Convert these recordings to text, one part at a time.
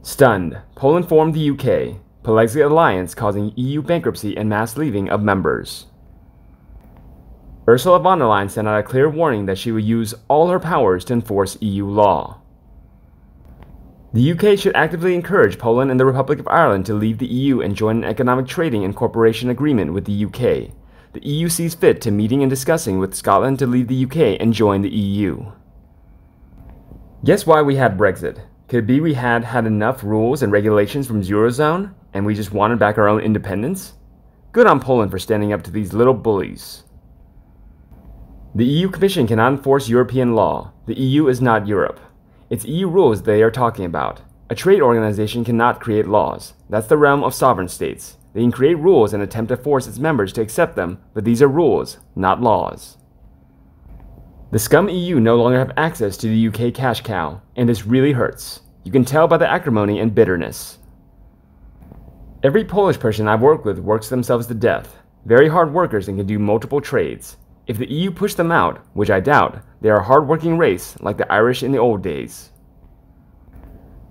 Stunned, Poland formed the UK, Polexit alliance causing EU bankruptcy and mass leaving of members. Ursula von der Leyen sent out a clear warning that she would use all her powers to enforce EU law. The UK should actively encourage Poland and the Republic of Ireland to leave the EU and join an economic trading and cooperation agreement with the UK. The EU sees fit to meeting and discussing with Scotland to leave the UK and join the EU. Guess why we had Brexit? Could it be we had enough rules and regulations from Eurozone, and we just wanted back our own independence? Good on Poland for standing up to these little bullies. The EU Commission cannot enforce European law. The EU is not Europe. It's EU rules they are talking about. A trade organization cannot create laws. That's the realm of sovereign states. They can create rules and attempt to force its members to accept them, but these are rules, not laws. The scum EU no longer have access to the UK cash cow, and this really hurts. You can tell by the acrimony and bitterness. Every Polish person I've worked with works themselves to death. Very hard workers and can do multiple trades. If the EU pushed them out, which I doubt, they are a hard-working race like the Irish in the old days.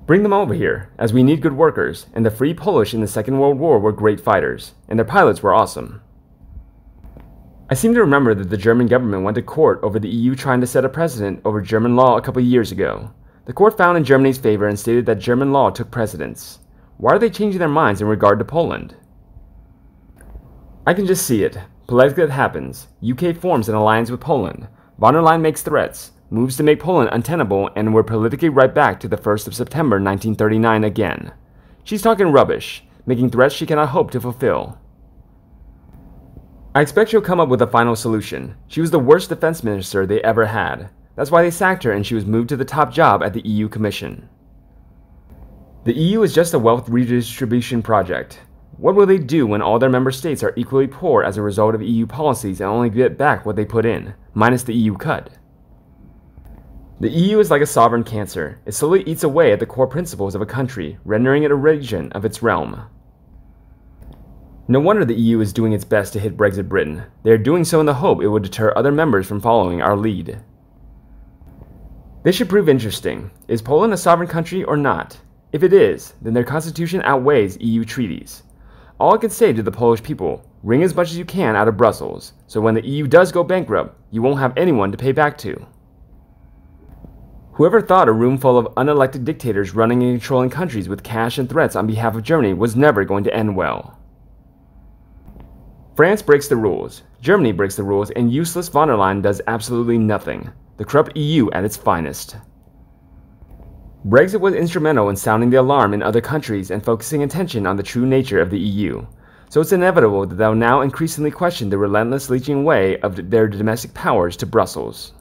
Bring them over here, as we need good workers, and the Free Polish in the Second World War were great fighters, and their pilots were awesome. I seem to remember that the German government went to court over the EU trying to set a precedent over German law a couple years ago. The court found in Germany's favor and stated that German law took precedence. Why are they changing their minds in regard to Poland? I can just see it. Polexit happens. UK forms an alliance with Poland. Von der Leyen makes threats, moves to make Poland untenable, and we're politically right back to the 1st of September 1939 again. She's talking rubbish, making threats she cannot hope to fulfill. I expect she'll come up with a final solution. She was the worst defense minister they ever had. That's why they sacked her and she was moved to the top job at the EU Commission. The EU is just a wealth redistribution project. What will they do when all their member states are equally poor as a result of EU policies and only get back what they put in, minus the EU cut? The EU is like a sovereign cancer. It slowly eats away at the core principles of a country, rendering it a region of its realm. No wonder the EU is doing its best to hit Brexit Britain. They are doing so in the hope it will deter other members from following our lead. This should prove interesting. Is Poland a sovereign country or not? If it is, then their constitution outweighs EU treaties. All I can say to the Polish people, wring as much as you can out of Brussels, so when the EU does go bankrupt, you won't have anyone to pay back to. Whoever thought a room full of unelected dictators running and controlling countries with cash and threats on behalf of Germany was never going to end well. France breaks the rules, Germany breaks the rules, and useless von der Leyen does absolutely nothing. The corrupt EU at its finest. Brexit was instrumental in sounding the alarm in other countries and focusing attention on the true nature of the EU, so it's inevitable that they'll now increasingly question the relentless leeching away of their domestic powers to Brussels.